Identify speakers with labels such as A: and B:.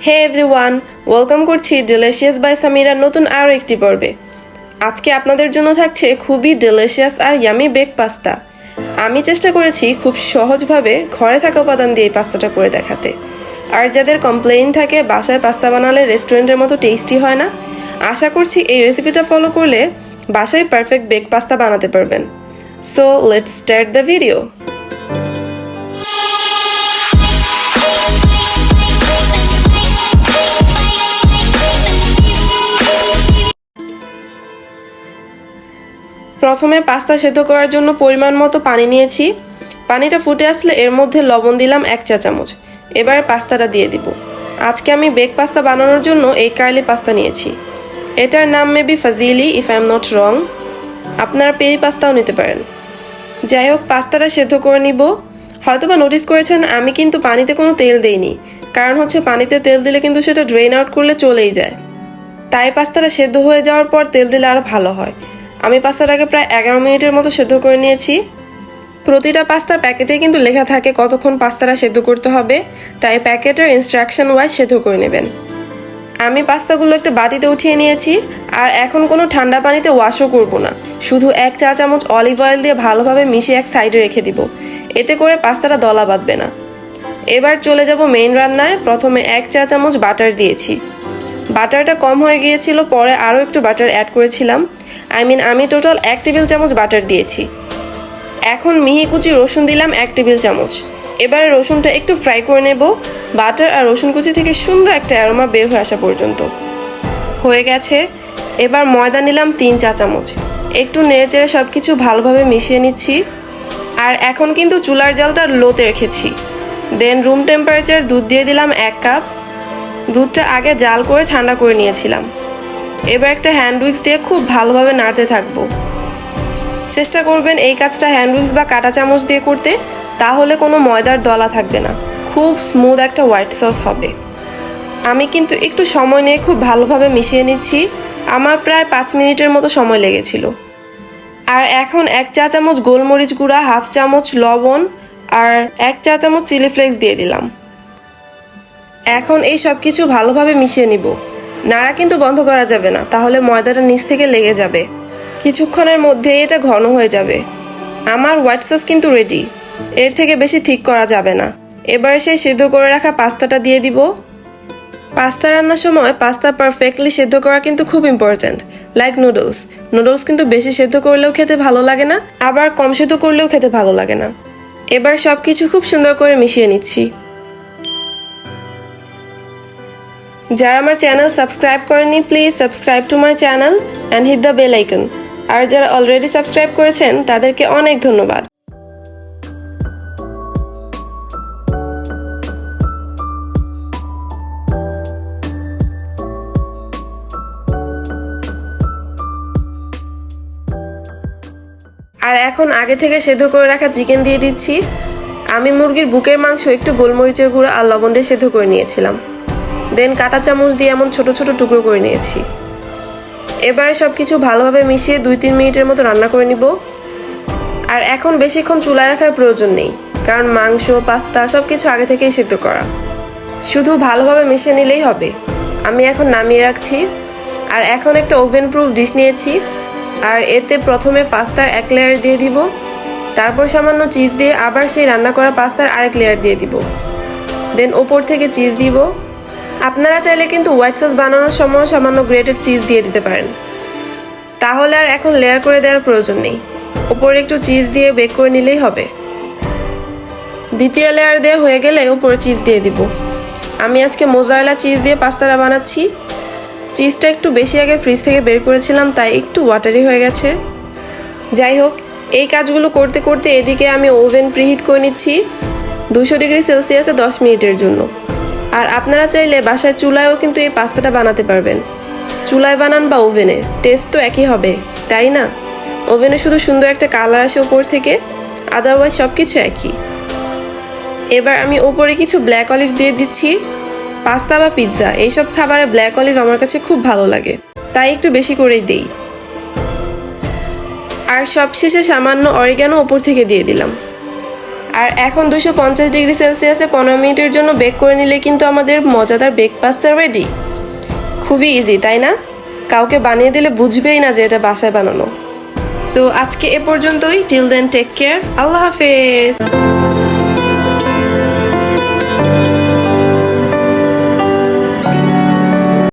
A: হে everyone, welcome করছি delicious by সামিরার নতুন আরও একটি পর্বে। আজকে আপনাদের জন্য থাকছে খুবই ডিলিশিয়াস আর ইয়ামি বেক পাস্তা। আমি চেষ্টা করেছি খুব সহজভাবে ঘরে থাকা উপাদান দিয়ে এই পাস্তাটা করে দেখাতে। আর যাদের কমপ্লেইন থাকে বাসায় পাস্তা বানালে রেস্টুরেন্টের মতো টেস্টি হয় না, আশা করছি এই রেসিপিটা ফলো করলে বাসায় পারফেক্ট বেক পাস্তা বানাতে পারবেন। So let's start the video. প্রথমে পাস্তা সেদ্ধ করার জন্য পরিমাণ মতো পানি নিয়েছি। পানিটা ফুটে আসলে এর মধ্যে লবণ দিলাম 1 চা চামচ। এবার পাস্তাটা দিয়ে দিব। আজকে আমি বেক পাস্তা বানানোর জন্য এই কার্লি পাস্তা নিয়েছি। এটার নাম maybe fusilli if I am not wrong. আপনারা পেরি পাস্তাও নিতে পারেন। যাই হোক, পাস্তাটা সেদ্ধ করে নিব। হয়তোবা নোটিস করেছেন আমি কিন্তু পানিতে কোনো তেল দেইনি, কারণ হচ্ছে পানিতে তেল দিলে কিন্তু সেটা ড্রেন আউট করলে চলেই যায়। তাই পাস্তাটা সেদ্ধ হয়ে যাওয়ার পর তেল দিলে আরও ভালো হয়। আমি পাস্তাটাকে প্রায় 11 মিনিটের মতো সেদ্ধ করে নিয়েছি। প্রতিটা পাস্তার প্যাকেটে কিন্তু লেখা থাকে কতক্ষণ পাস্তাটা সেদ্ধ করতে হবে, তাই প্যাকেটের ইনস্ট্রাকশন ওয়াইজ সেদ্ধ করে নেবেন। আমি পাস্তাগুলো একটা বাটিতে উঠিয়ে নিয়েছি। আর এখন কোনো ঠান্ডা পানিতে ওয়াশও করব না, শুধু 1 চা চামচ অলিভ অয়েল দিয়ে ভালোভাবে মিশিয়ে এক সাইডে রেখে দিব। এতে করে পাস্তাটা দলা বাঁধবে না। এবার চলে যাব মেইন রান্নায়। প্রথমে 1 চা চামচ বাটার দিয়েছি। বাটারটা কম হয়ে গিয়েছিল, পরে আরও একটু বাটার অ্যাড করেছিলাম। আমি টোটাল 1 টেবিল চামচ বাটার দিয়েছি। এখন মিহি কুচি রসুন দিলাম 1 টেবিল চামচ। এবারে রসুনটা একটু ফ্রাই করে নেব, বাটার আর রসুন কুচি থেকে সুন্দর একটা অ্যারোমা বের হয়ে আসা পর্যন্ত। হয়ে গেছে। এবার ময়দা নিলাম 3 চা চামচ। একটু নেড়েচেড়ে সব কিছু ভালোভাবে মিশিয়ে নিচ্ছি। আর এখন কিন্তু চুলার জালটা লোতে রেখেছি। দেন রুম টেম্পারেচার দুধ দিয়ে দিলাম 1 কাপ। দুধটা আগে জাল করে ঠান্ডা করে নিয়েছিলাম। এবার একটা হ্যান্ড উইক্স দিয়ে খুব ভালোভাবে নাড়তে থাকবো। চেষ্টা করবেন এই কাজটা হ্যান্ড উইক্স বা কাঁটা চামচ দিয়ে করতে, তাহলে কোনো ময়দার দলা থাকবে না। খুব স্মুথ একটা হোয়াইট সস হবে। আমি কিন্তু একটু সময় নিয়ে খুব ভালোভাবে মিশিয়ে নিচ্ছি। আমার প্রায় 5 মিনিটের মতো সময় লেগেছিল। আর এখন 1 চা চামচ গোলমরিচ গুঁড়া, 1/2 চামচ লবণ আর 1 চা চামচ চিলি ফ্লেক্স দিয়ে দিলাম। এখন এই সব কিছু ভালোভাবে মিশিয়ে নিব। নাড়া কিন্তু বন্ধ করা যাবে না, তাহলে ময়দাটা নিচ থেকে লেগে যাবে। কিছুক্ষণের মধ্যেই এটা ঘন হয়ে যাবে। আমার হোয়াইট সস কিন্তু রেডি। এর থেকে বেশি থিক করা যাবে না। এবার সেই সেদ্ধ করে রাখা পাস্তাটা দিয়ে দিব। পাস্তা রান্নার সময় পাস্তা পারফেক্টলি সেদ্ধ করা কিন্তু খুব ইম্পর্ট্যান্ট। লাইক নুডলস কিন্তু বেশি সেদ্ধ করলেও খেতে ভালো লাগে না, আবার কম সেদ্ধ করলেও খেতে ভালো লাগে না। এবার সব কিছু খুব সুন্দর করে মিশিয়ে নিচ্ছি। যারা আমার চ্যানেল সাবস্ক্রাইব করেননি, please subscribe to my channel and hit the bell icon. আর যারা অলরেডি সাবস্ক্রাইব করেছেন তাদেরকে অনেক ধন্যবাদ। আর এখন আগে থেকে সেদ্ধ করে রাখা চিকেন দিয়ে দিচ্ছি। আমি মুরগির বুকের মাংস একটু গোলমরিচের গুঁড়ো আর লবণ দিয়ে সেদ্ধ করে নিয়েছিলাম। দেন কাঁটা চামচ দিয়ে এমন ছোট ছোট টুকরো করে নিয়েছি। এবারে সব কিছু ভালোভাবে মিশিয়ে 2-3 মিনিটের মতো রান্না করে নিব। আর এখন বেশিক্ষণ চুলায় রাখার প্রয়োজন নেই, কারণ মাংস, পাস্তা সব কিছু আগে থেকেই সেদ্ধ করা। শুধু ভালোভাবে মিশিয়ে নিলেই হবে। আমি এখন নামিয়ে রাখছি। আর এখন একটা ওভেন প্রুফ ডিশ নিয়েছি। আর এতে প্রথমে পাস্তার 1 লেয়ার দিয়ে দিব। তারপর সামান্য চিজ দিয়ে আবার সেই রান্না করা পাস্তার আরেক লেয়ার দিয়ে দিব। দেন ওপর থেকে চিজ দিব। আপনারা চাইলে কিন্তু হোয়াইট সস বানানোর সময় সামান্য গ্রেটেড চিজ দিয়ে দিতে পারেন। তাহলে আর এখন লেয়ার করে দেওয়ার প্রয়োজন নেই। ওপরে একটু চিজ দিয়ে বেক করে নিলেই হবে। দ্বিতীয় লেয়ার দেওয়া হয়ে গেলে ওপরে চিজ দিয়ে দিব। আমি আজকে মোজারেলা চিজ দিয়ে পাস্তাটা বানাচ্ছি। চিজটা একটু বেশি আগে ফ্রিজ থেকে বের করেছিলাম, তাই একটু ওয়াটারি হয়ে গেছে। যাই হোক, এই কাজগুলো করতে করতে এদিকে আমি ওভেন প্রিহিট করে নিচ্ছি 200 ডিগ্রি সেলসিয়াসে 10 মিনিটের জন্য। আর আপনারা চাইলে বাসায় চুলায়ও কিন্তু এই পাস্তাটা বানাতে পারবেন। চুলায় বানান বা ওভেনে, টেস্ট তো একই হবে, তাই না? ওভেনে শুধু সুন্দর একটা কালার আসে ওপর থেকে, আদারওয়াইজ সব কিছু একই। এবার আমি ওপরে কিছু ব্ল্যাক অলিভ দিয়ে দিচ্ছি। পাস্তা বা পিৎজা এইসব খাবারে ব্ল্যাক অলিভ আমার কাছে খুব ভালো লাগে, তাই একটু বেশি করেই দেই। আর সবশেষে সামান্য অরিগানো ওপর থেকে দিয়ে দিলাম। আর এখন 250 ডিগ্রি সেলসিয়াসে 15 মিনিটের জন্য বেক করে নিলে কিন্তু আমাদের মজাদার বেক পাস্তা রেডি। খুবই ইজি, তাই না? কাউকে বানিয়ে দিলে বুঝবেই না যে এটা বাসায় বানানো। সো আজকে এ পর্যন্তই। Till then take care. আল্লাহ হাফেজ।